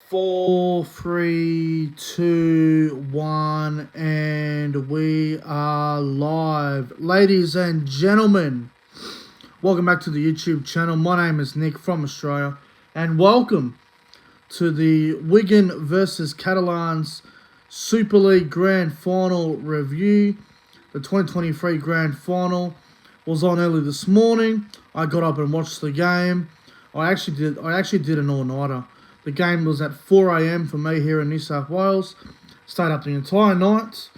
Four, three, two, one, and we are live. Ladies and gentlemen, welcome back to the YouTube channel. My name is Nick from Australia, and welcome to the Wigan versus Catalans Super League Grand Final review. The 2023 Grand Final was on early this morning. I got up and watched the game. I actually did an all-nighter. The game was at 4 a.m. for me here in New South Wales. Stayed up the entire night.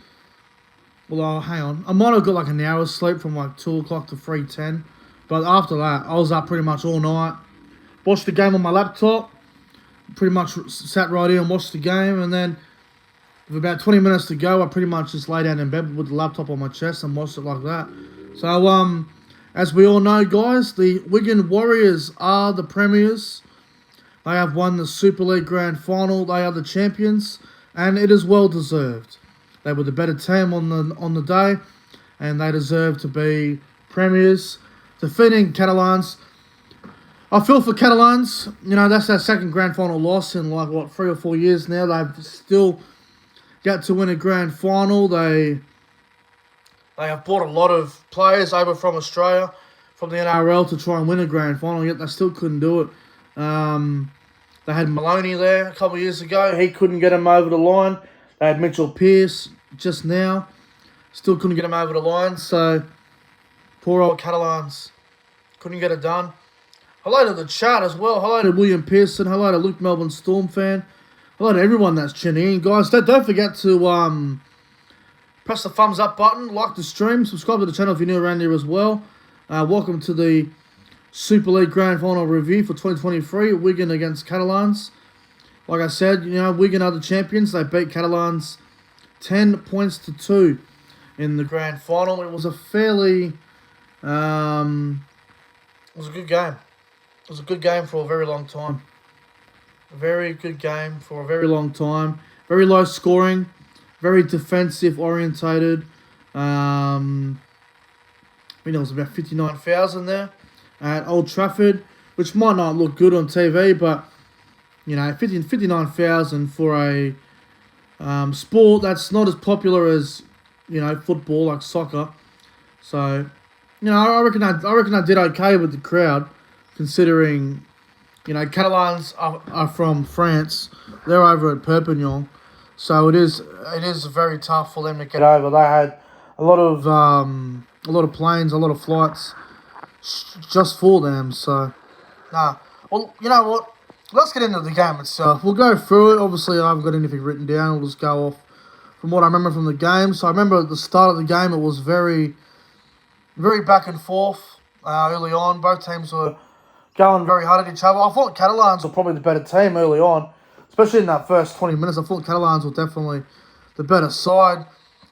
Well, hang on. I might have got like an hour's sleep from like 2 o'clock to 3:10. But after that, I was up pretty much all night. Watched the game on my laptop. Pretty much sat right here and watched the game. And then with about 20 minutes to go, I pretty much just lay down in bed with the laptop on my chest and watched it like that. So, as we all know, guys, the Wigan Warriors are the premiers. They have won the Super League Grand Final. They are the champions, and it is well deserved. They were the better team on the day, and they deserve to be premiers. Defeating Catalans. I feel for Catalans. You know, that's their second Grand Final loss in like, 3 or 4 years now. They've still got to win a Grand Final. They have brought a lot of players over from Australia, from the NRL, to try and win a Grand Final, yet they still couldn't do it. They had Maloney there a couple of years ago. He couldn't get him over the line. They had Mitchell Pearce just now. Still couldn't get him over the line. So, poor old Catalans. Couldn't get it done. Hello to the chat as well. Hello to William Pearson. Hello to Luke Melbourne Storm fan. Hello to everyone that's tuning in. Guys, don't forget to press the thumbs up button. Like the stream. Subscribe to the channel if you're new around here as well. Welcome to the Super League Grand Final review for 2023, Wigan against Catalans. Like I said, you know, Wigan are the champions. They beat Catalans 10 points to 2 in the Grand Final. It was a fairly, it was a good game. It was a good game for a very long time. A very good game for a very long time. Very low scoring, very defensive orientated. I think there was about 59,000 there at Old Trafford, which might not look good on TV, but, you know, 59,000 for a sport that's not as popular as, you know, football, like soccer. So, you know, I reckon I did okay with the crowd, considering, you know, Catalans are from France. They're over at Perpignan, so it is very tough for them to get over. They had a lot of planes, a lot of flights just for them. So, well, you know what? Let's get into the game itself. We'll go through it. Obviously, I haven't got anything written down. We'll just go off from what I remember from the game. So I remember at the start of the game, it was very, very back and forth early on. Both teams were going very hard at each other. I thought Catalans were probably the better team early on, especially in that first 20 minutes. I thought Catalans were definitely the better side.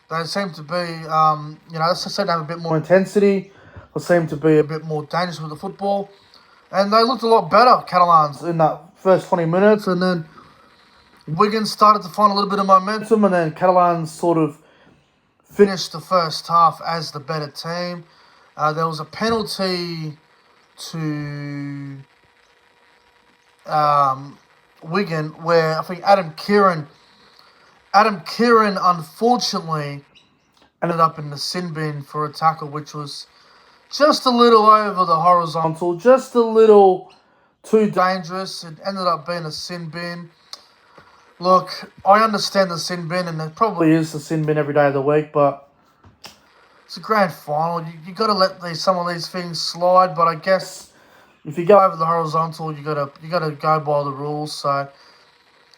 They seemed to be, you know, they seemed to have a bit more intensity. They seemed to be a bit more dangerous with the football. And they looked a lot better, Catalans, in that first 20 minutes. And then Wigan started to find a little bit of momentum. And then Catalans sort of finished the first half as the better team. There was a penalty to Wigan where I think Adam Kieran, unfortunately, ended up in the sin bin for a tackle, which was just a little over the horizontal, just a little too dangerous. It ended up being a sin bin. Look, I understand the sin bin, and it probably is the sin bin every day of the week, but it's a grand final. You got to let some of these things slide, but I guess if you go over the horizontal, you got to go by the rules. So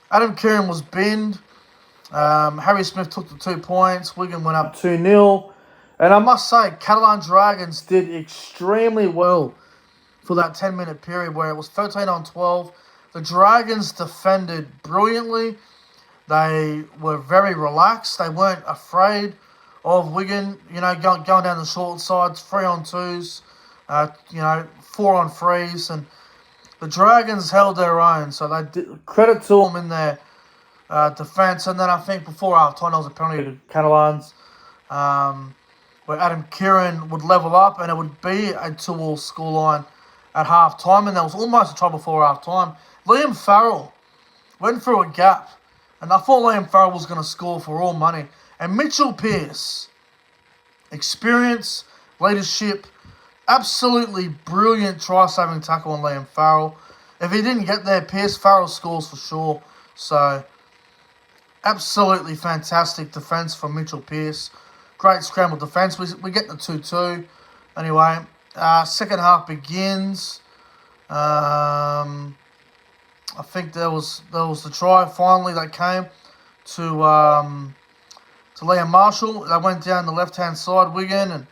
Adam Kieran was binned. Harry Smith took the 2 points. Wigan went up 2-0. And I must say, Catalan Dragons did extremely well for that 10-minute period where it was 13-12. The Dragons defended brilliantly. They were very relaxed. They weren't afraid of Wigan, you know, going down the short sides, 3-on-2s, you know, 4-on-3s. And the Dragons held their own. So they did credit to them in their defence. And then I think before half-time, there was a penalty to Catalans, where Adam Kieran would level up and it would be a 2-2 scoreline at half-time. And there was almost a try before half-time. Liam Farrell went through a gap, and I thought Liam Farrell was going to score for all money. And Mitchell Pearce, experience, leadership, absolutely brilliant try-saving tackle on Liam Farrell. If he didn't get there, Farrell scores for sure. So, absolutely fantastic defence from Mitchell Pearce. Great scramble defence. We get the 2-2. Anyway, second half begins. I think there was the try finally that came to Liam Marshall. They went down the left-hand side, Wigan, and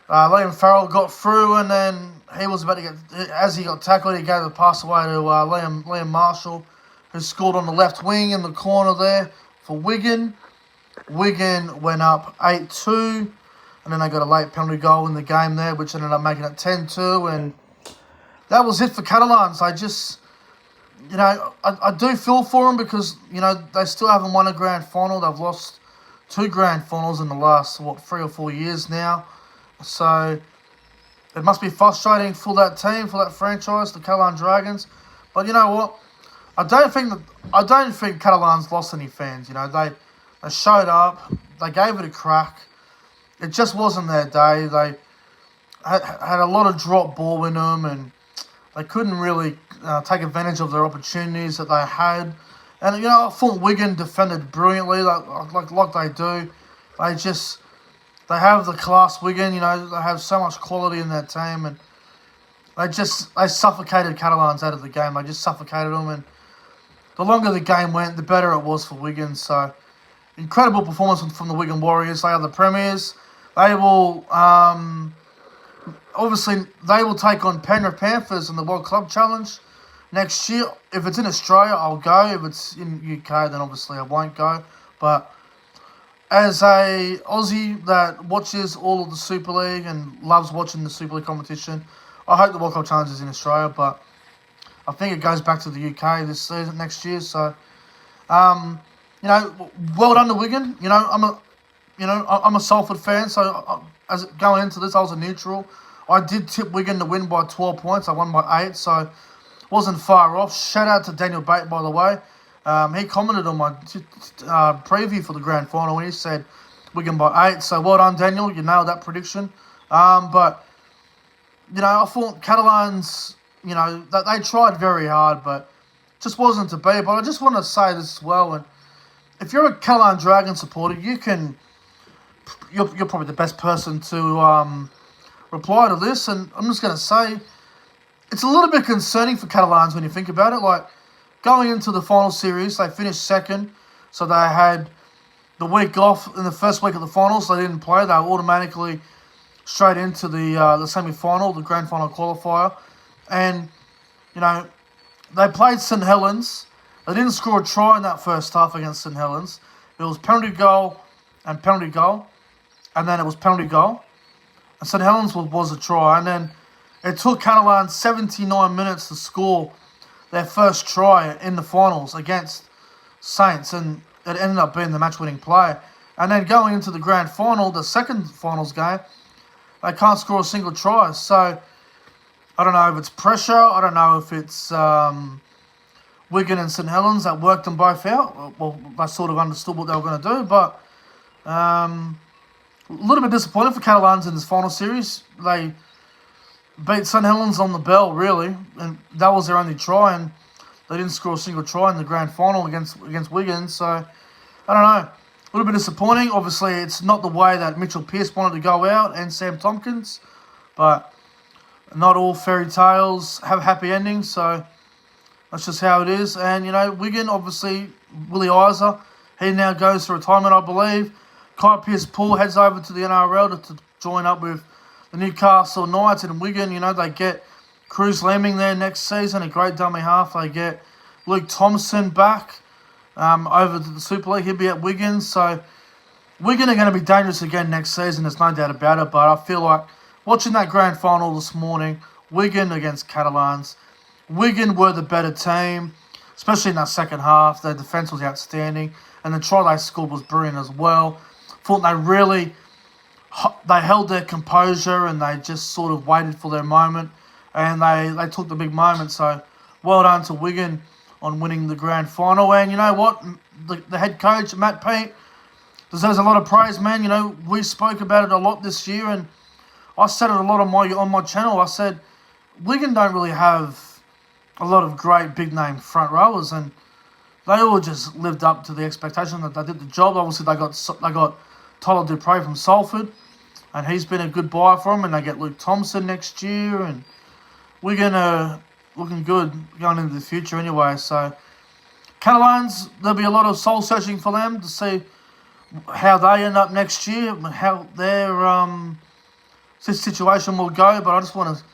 Liam Farrell got through, and then he was about to get, as he got tackled, he gave the pass away to Liam Marshall, who scored on the left wing in the corner there for Wigan. Wigan went up 8-2, and then they got a late penalty goal in the game there, which ended up making it 10-2, and that was it for Catalans. I just, I do feel for them because, they still haven't won a grand final. They've lost 2 grand finals in the last, 3 or 4 years now. So it must be frustrating for that team, for that franchise, the Catalan Dragons. But you know what? I don't think Catalans lost any fans. They showed up, they gave it a crack. It just wasn't their day. They had a lot of drop ball in them, and they couldn't really take advantage of their opportunities that they had. And I thought Wigan defended brilliantly, like they do. They have the class, Wigan. They have so much quality in their team, and they suffocated Catalans out of the game. They just suffocated them, and the longer the game went, the better it was for Wigan. So, incredible performance from the Wigan Warriors. They are the premiers. They will, obviously, they will take on Penrith Panthers in the World Club Challenge next year. If it's in Australia, I'll go. If it's in UK, then obviously I won't go. But as a Aussie that watches all of the Super League and loves watching the Super League competition, I hope the World Cup Challenge is in Australia, but I think it goes back to the UK this season, next year. So, well done to Wigan. I'm a Salford fan, so as going into this, I was a neutral. I did tip Wigan to win by 12 points. I won by 8, so wasn't far off. Shout out to Daniel Bate, by the way. He commented on my preview for the grand final when he said Wigan by 8. So well done, Daniel. You nailed that prediction. But I thought Catalans, that they tried very hard, but just wasn't to be. But I just want to say this as well. And if you're a Catalan Dragon supporter, you're probably the best person to reply to this. And I'm just going to say, it's a little bit concerning for Catalans when you think about it. Like, going into the final series, they finished second, so they had the week off in the first week of the finals. They didn't play. They were automatically straight into the semi-final, the grand final qualifier. And, they played St Helens. They didn't score a try in that first half against St Helens. It was penalty goal, and then it was penalty goal. And St Helens was a try. And then it took Catalans 79 minutes to score their first try in the finals against Saints, and it ended up being the match-winning play. And then going into the grand final, the second finals game, they can't score a single try. So, I don't know if it's pressure. I don't know if it's Wigan and St Helens that worked them both out. Well, they sort of understood what they were going to do, but a little bit disappointed for Catalans in this final series. They beat St Helens on the bell, really, and that was their only try, and they didn't score a single try in the grand final against Wigan. So, I don't know. A little bit disappointing. Obviously, it's not the way that Mitchell Pearce wanted to go out and Sam Tompkins, but not all fairy tales have happy endings, so that's just how it is. And, Wigan, obviously, Willie Isa, he now goes to retirement, I believe. Kai Pearce-Paul heads over to the NRL to join up with the Newcastle Knights, and Wigan, they get Cruz Lemming there next season, a great dummy half. They get Luke Thompson back over to the Super League. He'll be at Wigan, so Wigan are going to be dangerous again next season, there's no doubt about it. But I feel like watching that grand final this morning, Wigan against Catalans, Wigan were the better team, especially in that second half. Their defence was outstanding, and the try they scored was brilliant as well. Thought they held their composure, and they just sort of waited for their moment, and they took the big moment. So well done to Wigan on winning the grand final. And you know what? The head coach, Matt Pete, deserves a lot of praise, man. You know, we spoke about it a lot this year, and I said it a lot on my channel. I said Wigan don't really have a lot of great big name front rowers, and they all just lived up to the expectation that they did the job. Obviously, they got Tyler Dupre from Salford, and he's been a good buy for them. And they get Luke Thompson next year, and Wigan are looking good going into the future anyway. So Catalans, there'll be a lot of soul searching for them to see how they end up next year, how their situation will go. But I just want to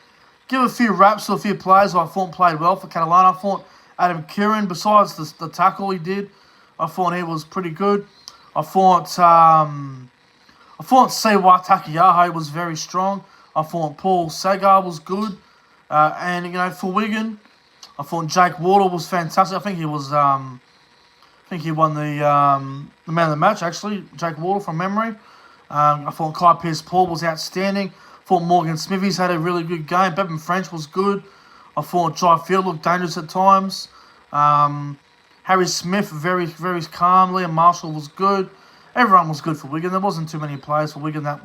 give a few raps to a few players who I thought played well for Catalan. I thought Adam Kieran, besides the tackle he did, I thought he was pretty good. I thought Sewa Takiyaho was very strong. I thought Paul Sagar was good. And, you know, for Wigan, I thought Jake Wardle was fantastic. I think he was, I think he won the man of the match, actually, Jake Wardle from memory. I thought Kai Pearce-Paul was outstanding. I thought Morgan Smithies had a really good game. Bevan French was good. I thought Jai Field looked dangerous at times. Harry Smith very, very calmly, and Marshall was good. Everyone was good for Wigan. There wasn't too many players for Wigan that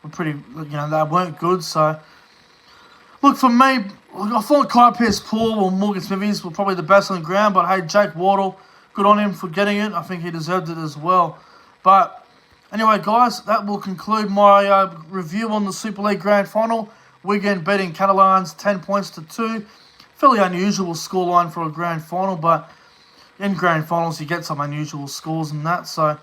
were pretty, you know, that weren't good. So, look, for me, I thought Kai Pearce-Paul or Morgan Smithies were probably the best on the ground. But, hey, Jake Wardle, good on him for getting it. I think he deserved it as well. But, anyway, guys, that will conclude my review on the Super League Grand Final. Wigan beating Catalans 10 points to 2. Fairly unusual scoreline for a grand final, but in grand finals you get some unusual scores and that, so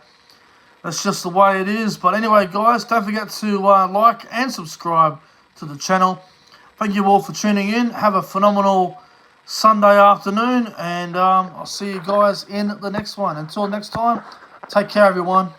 that's just the way it is. But anyway, guys, don't forget to like and subscribe to the channel. Thank you all for tuning in. Have a phenomenal Sunday afternoon, and I'll see you guys in the next one. Until next time, take care, everyone.